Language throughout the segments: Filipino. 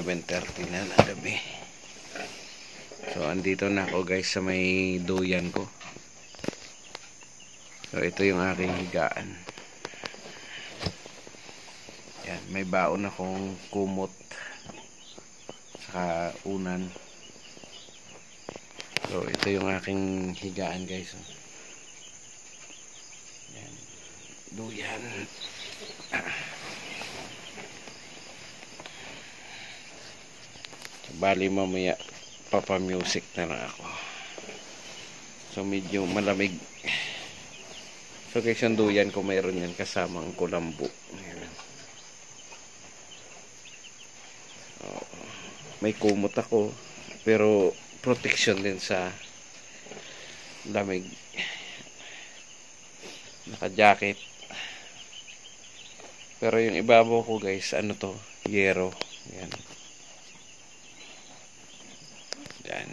11:30 na ng gabi. So andito na ako guys sa may duyan ko. So ito yung aking higaan. Yan, may baon akong kumot saka unan. So ito yung aking higaan guys. Yan, duyan. Bali mamaya papa-music na lang ako. So medyo malamig. So guys, yung duyan ko mayroon yan kasamang kulambo. May kumot ako pero protection din sa lamig. Naka-jacket. Pero yung ibabaw ko guys, ano to? Yero. Yan. Yan.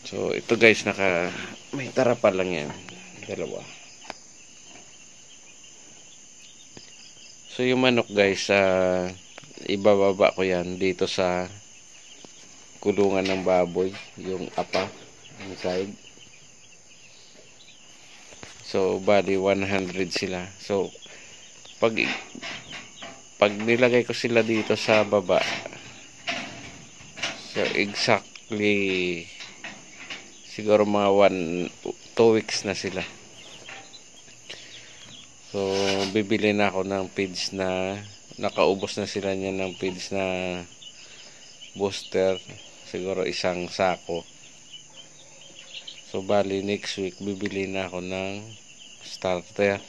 So ito guys, may tarapal lang yan. Dalawa. So yung manok guys, ibababa ko yan dito sa kulungan ng baboy, yung apa, yung side. So bali 100 sila. So pag nilagay ko sila dito sa baba, so exactly siguro mga 2 weeks na sila. So bibili na ako ng feeds na nakaubos na sila niyan ng feeds na booster, siguro 1 sako. So bali next week bibili na ako ng starter.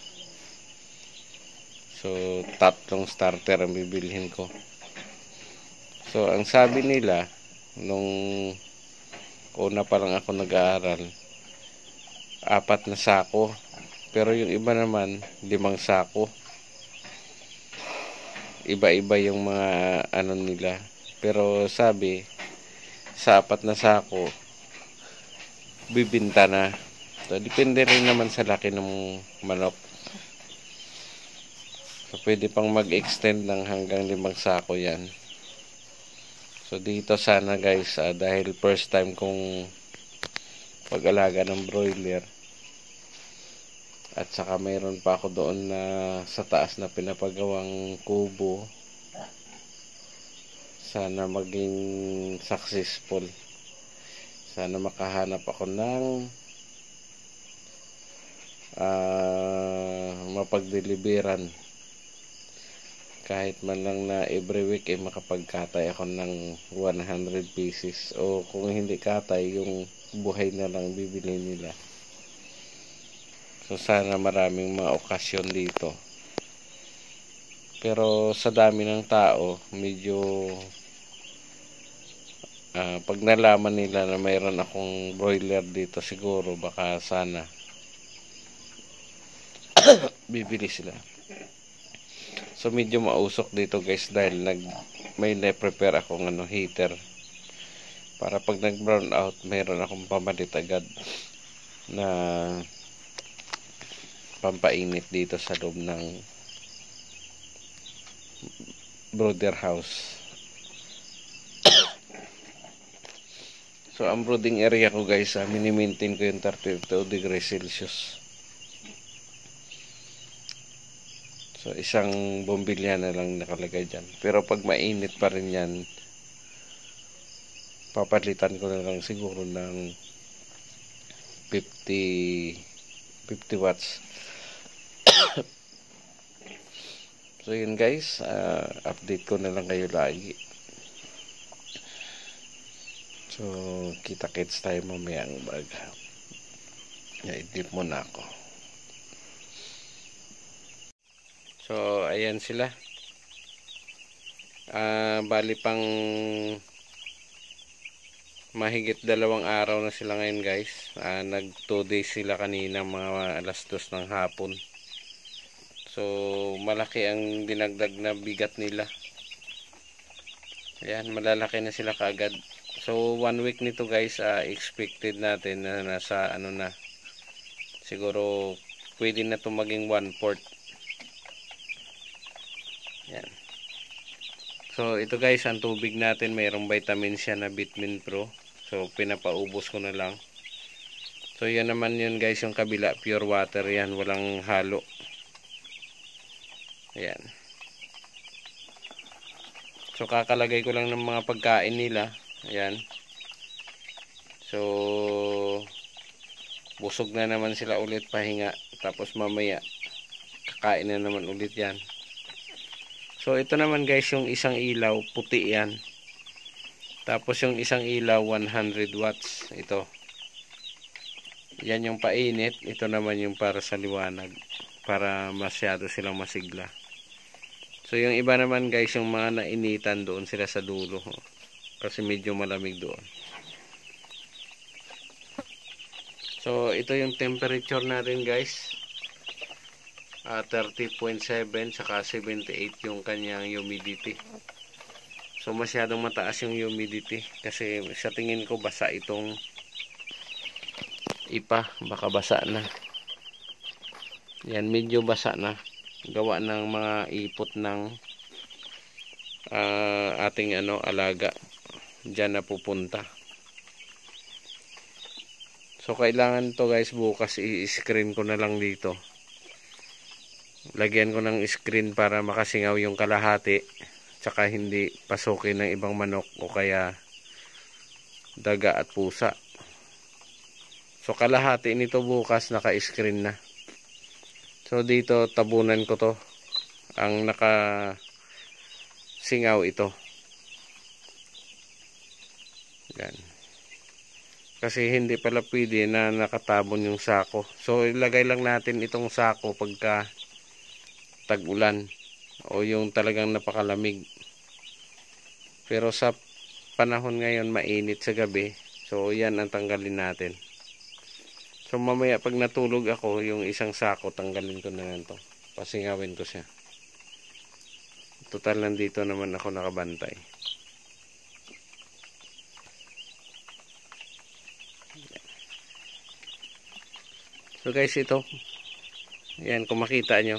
So 3 starter ang bibilhin ko. So ang sabi nila nung una pa lang ako nag-aaral, 4 na sako. Pero yung iba naman 5 sako. Iba-iba yung mga ano nila. Pero sabi sa 4 na sako bibinta na. So depende rin naman sa laki ng manok. So pwede pang mag-extend ng hanggang 5 sako yan. So dito sana guys, dahil first time kong pag-alaga ng broiler, at saka mayroon pa ako doon na sa taas na pinapagawang kubo, sana maging successful. Sana makahanap ako ng mapagdeliveran. Kahit man lang na every week makapagkatay ako ng 100 pieces. O kung hindi katay, yung buhay na lang bibili nila. So sana maraming mga okasyon dito. Pero sa dami ng tao, medyo pag nalaman nila na mayroon akong broiler dito, siguro baka sana bibili sila. So medyo mausok dito guys dahil may na-prepare akong heater para pag nag-brown out mayroon akong pamalit agad na pampainit dito sa loob ng brooder house. So ang brooding area ko guys, mini-maintain ko yung 32 degrees Celsius. So isang bombilya na lang nakalagay dyan. Pero pag mainit pa rin yan, papalitan ko na lang siguro ng 50 watts. So yun guys, update ko na lang kayo lagi. So kita-kits tayo mamaya ang baga. I-dip muna ako. So ayan sila. Bali pang mahigit 2 araw na sila ngayon guys. Nag 2 days sila kanina, mga 2:00 ng hapon. So malaki ang dinagdag na bigat nila. Ayan, malalaki na sila kaagad. So 1 week nito guys, expected natin na nasa siguro pwede na ito maging 1/4. Yan. So ito guys, ang tubig natin mayroong vitamin siya na Vitamin Pro. So pinapaubos ko na lang. So yan naman yun guys, yung kabila pure water yan, walang halo. Ayan. So kakalagay ko lang ng mga pagkain nila. Ayan. So busog na naman sila ulit, pahinga. Tapos mamaya kakain na naman ulit yan. So ito naman guys, yung isang ilaw puti yan. Tapos yung isang ilaw 100 watts. Ito. Yan yung painit. Ito naman yung para sa liwanag. Para masyado silang masigla. So yung iba naman guys, yung mga nainitan doon sila sa dulo. Kasi medyo malamig doon. So ito yung temperature natin guys. 30.7 saka 78 yung kanyang humidity. So masyadong mataas yung humidity kasi sa tingin ko basa itong ipa, baka basa na. Yan, medyo basa na. Gawa ng mga ipot ng ating alaga. Diyan na pupunta. So kailangan to guys, bukas i-screen ko na lang dito. Lagyan ko ng screen para makasingaw yung kalahati, tsaka hindi pasukin ng ibang manok o kaya daga at pusa. So kalahati nito bukas naka-screen na. So dito tabunan ko to, ang nakasingaw ito. Yan. Kasi hindi pala pwede na nakatabon yung sako. So ilagay lang natin itong sako pagka tag-ulan o yung talagang napakalamig. Pero sa panahon ngayon mainit sa gabi, so yan ang tanggalin natin. So mamaya pag natulog ako, yung isang sako tanggalin ko na yan to, pasingawin ko siya. Total nandito naman ako nakabantay. So guys, ito yan, kung makita nyo,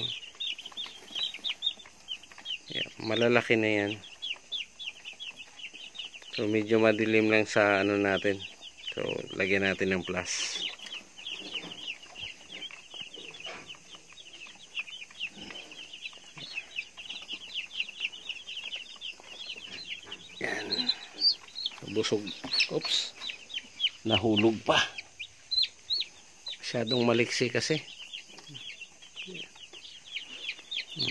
yan, malalaki na yan. So medyo madilim lang sa natin. So lagyan natin ng plus. Yan. Busog. Oops. Nahulog pa. Masyadong maliksi kasi.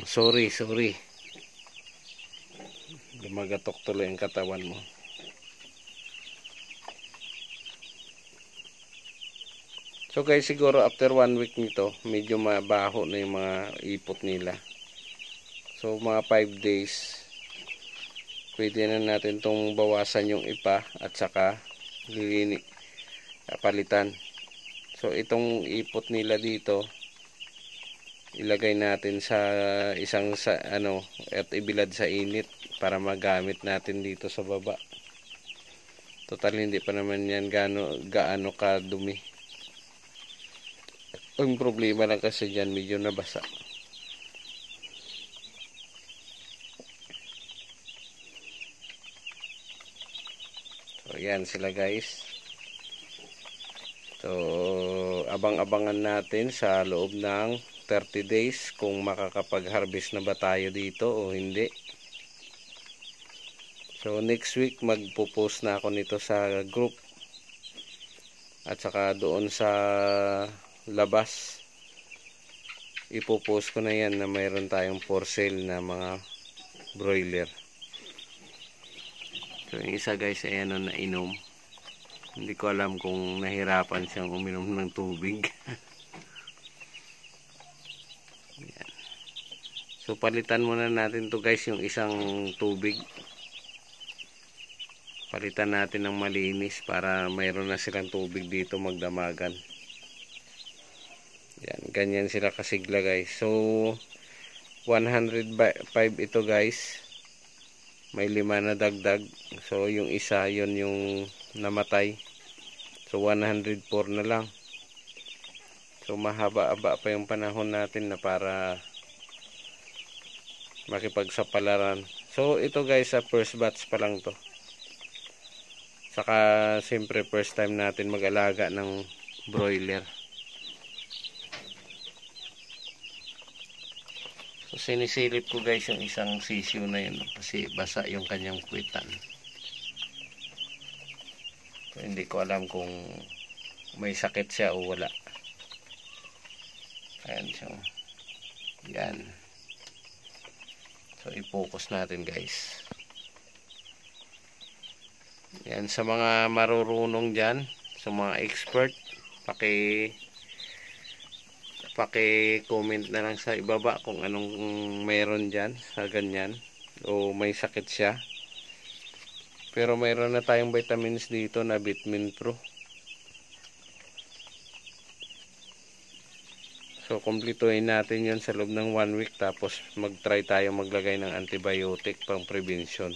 Sorry. Lumagatok tuloy ang katawan mo. So guys, siguro after 1 week nito, medyo mabaho na yung mga ipot nila. So mga 5 days, pwede na natin tong bawasan yung ipa at saka palitan. So itong ipot nila dito, ilagay natin sa isang at ibilad sa init para magamit natin dito sa baba. Total hindi pa naman yan gaano kadumi. Ang problema lang kasi dyan, medyo nabasa. So yan sila guys. So abang-abangan natin sa loob ng 30 days kung makakapag-harvest na ba tayo dito o hindi. So next week magpo-post na ako nito sa group at saka doon sa labas ipo-post ko na yan na mayroon tayong for sale na mga broiler. So yung isa guys ay nainom. Hindi ko alam kung nahirapan siyang uminom ng tubig. Yan. So palitan muna natin to guys, yung isang tubig. Palitan natin ng malinis para mayroon na silang tubig dito magdamagan. Yan, ganyan sila kasigla guys. So 105 ito guys. May 5 na dagdag. So yung isa, yon yung namatay. So 104 na lang. So mahaba-haba pa yung panahon natin na para makipagsapalaran. So ito guys, sa first batch pa lang to. Saka siyempre first time natin mag-alaga ng broiler. So sinisilip ko guys yung isang sisiw na yun kasi basa yung kanyang kwitan. So hindi ko alam kung may sakit siya o wala. Ayan siya. Yan. So i-focus natin guys. Yan, sa mga marurunong dyan, sa mga expert, paki-comment na lang sa ibaba kung anong meron dyan sa ganyan o may sakit siya. Pero mayroon na tayong vitamins dito na Vitamin Pro. So kumpletuhin natin yun sa loob ng 1 week, tapos mag-try tayo maglagay ng antibiotic pang prevention.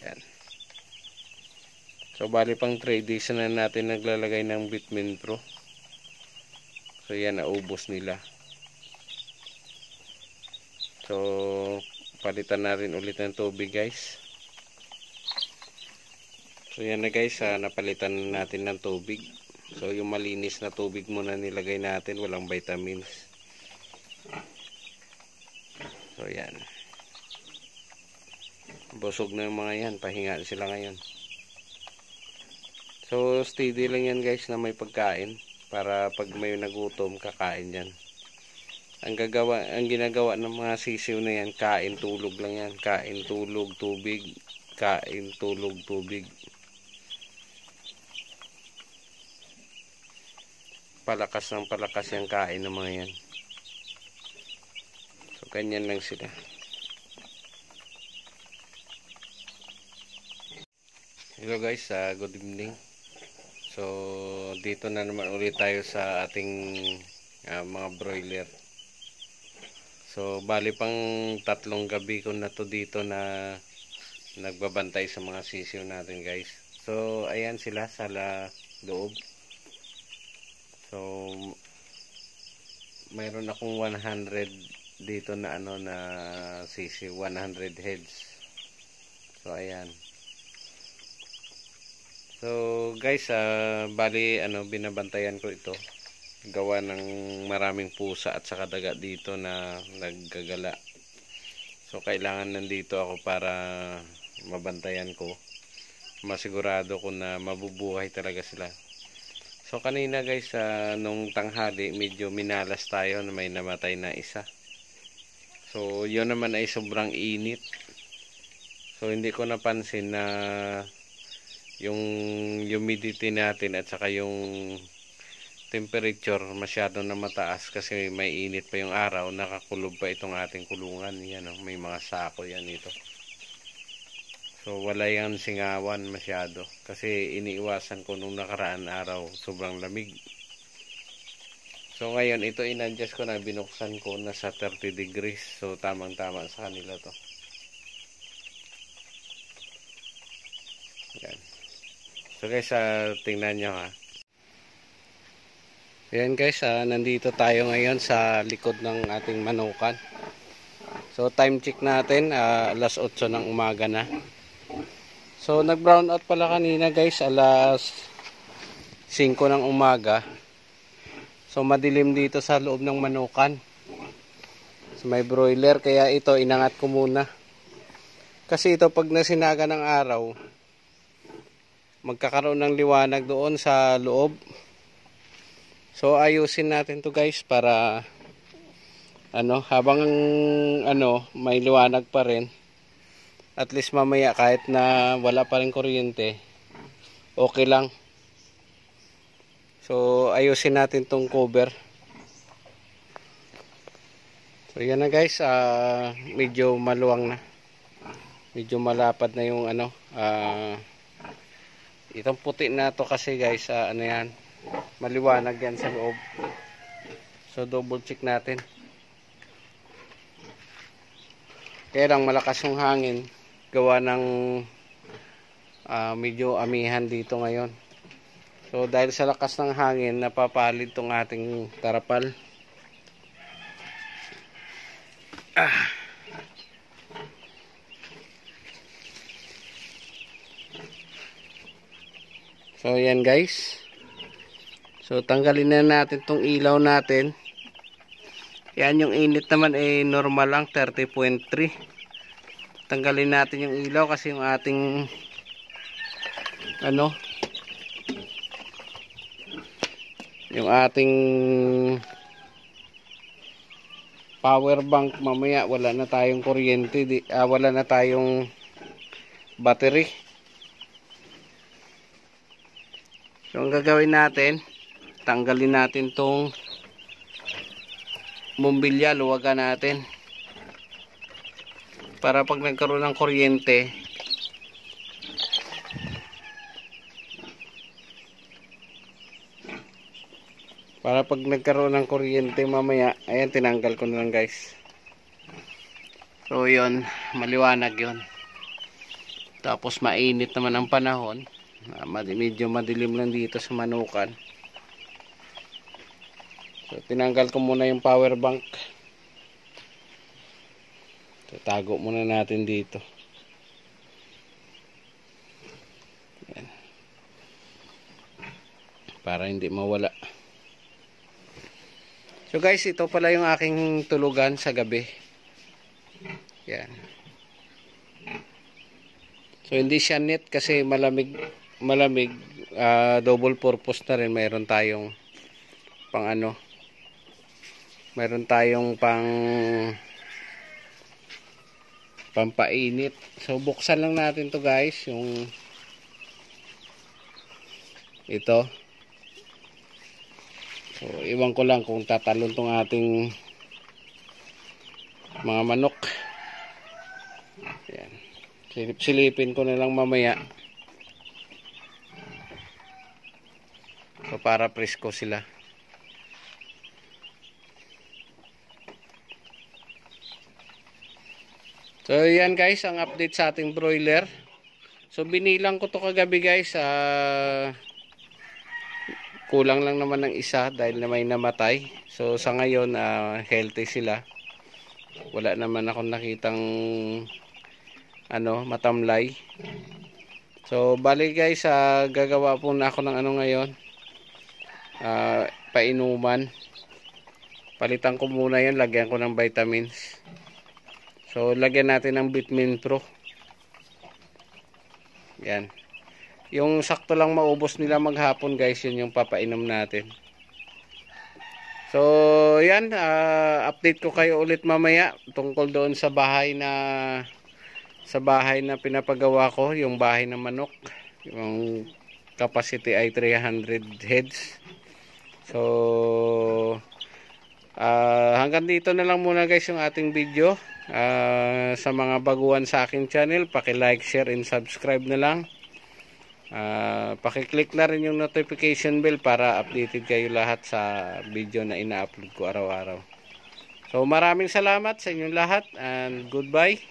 Yan. So bali pang 3 days na natin naglalagay ng Vitamin Pro. So yan, naubos nila. So palitan na rin ulit ng tubig guys. So yan na guys, napalitan natin ng tubig. So yung malinis na tubig muna nilagay natin, walang vitamins. So yan. Busog na yung mga yan, pahinga sila ngayon. So steady lang yan guys na may pagkain para pag may nagutom kakain yan. Ang ginagawa ng mga sisiw na yan, kain tulog lang yan, kain tulog tubig, kain tulog tubig. Palakas ng palakas yung kain ng mga yan. So ganyan lang sila. Hello guys, good evening. So dito na naman ulit tayo sa ating mga broiler. So bali pang 3 gabi ko na to dito na nagbabantay sa mga sisiw natin guys. So ayan sila sa loob. So mayroon akong 100 dito na na sisiw, 100 heads. So ayan. So guys, bali binabantayan ko ito. Gawa ng maraming pusa at saka daga dito na naggagala. So kailangan nandito ako para mabantayan ko. Masigurado ko na mabubuhay talaga sila. So kanina guys, nung tanghali medyo minalas tayo na may namatay na isa. So yun naman ay sobrang init. So hindi ko napansin na yung humidity natin at saka yung temperature masyado na mataas kasi may init pa yung araw, nakakulob pa itong ating kulungan. Yan, may mga sako yan ito. So wala yan singawan masyado kasi iniiwasan ko nung nakaraan araw, sobrang lamig. So ngayon ito in-adjust ko na, binuksan ko na sa 30 degrees. So tamang tama sa kanila to. Yan. So guys, tingnan nyo ha. Yan guys, nandito tayo ngayon sa likod ng ating manukan. So time check natin, alas 8 ng umaga na. So nag brown out pala kanina guys, alas 5 ng umaga. So madilim dito sa loob ng manukan. So may broiler, kaya ito inangat ko muna. Kasi ito pag nasinaga ng araw, magkakaroon ng liwanag doon sa loob. So ayusin natin to guys para habang may liwanag pa rin, at least mamaya kahit na wala pa rin kuryente, okay lang. So ayusin natin tong cover. So yan na guys, medyo maluwang na. Medyo malapad na yung itong puti na to kasi guys, yan, maliwanag yan sa loob. So double check natin. Kaya lang malakas yung hangin, gawa ng medyo amihan dito ngayon. So dahil sa lakas ng hangin, napapalid tong ating tarapal. So yan guys. So tanggalin na natin tong ilaw natin. Yan, yung init naman normal lang, 30.3. Tanggalin natin yung ilaw kasi yung ating yung ating power bank mamaya wala na tayong kuryente, wala na tayong battery. So ang gagawin natin, tanggalin natin tong bumbilya, luwagan natin para pag nagkaroon ng kuryente mamaya. Ayan, tinanggal ko na lang guys. So yun, maliwanag yun. Tapos mainit naman ang panahon, medyo madilim lang dito sa Manukan. So tinanggal ko muna yung power bank. Tatago muna natin dito. Yan. Para hindi mawala. So guys, ito pala yung aking tulugan sa gabi. Yan. So hindi siya net kasi malamig, double purpose na rin. Mayroon tayong pampainit. So buksan lang natin to guys, yung ito. So iwan ko lang kung tatalon tong ating mga manok. Yan. Silipin ko na lang mamaya. So para presko sila. So yan guys, ang update sa ating broiler. So binilang ko to kagabi guys. Kulang lang naman ng isa dahil na may namatay. So sa ngayon healthy sila. Wala naman akong nakitang matamlay. So bali guys, gagawa po na ako ng ngayon. Painuman. Palitan ko muna yan, lagyan ko ng vitamins. So lagyan natin ng Vitamin Pro. Yan. Yung sakto lang maubos nila maghapon guys, yun yung papainom natin. So yan, update ko kayo ulit mamaya tungkol doon sa bahay na pinapagawa ko, yung bahay ng manok. Yung capacity ay 300 heads. So hanggang dito na lang muna guys yung ating video. Sa mga baguhan sa aking channel, paki-like, share and subscribe na lang. Paki-click na rin yung notification bell para updated kayo lahat sa video na ina-upload ko araw-araw. So maraming salamat sa inyong lahat and goodbye.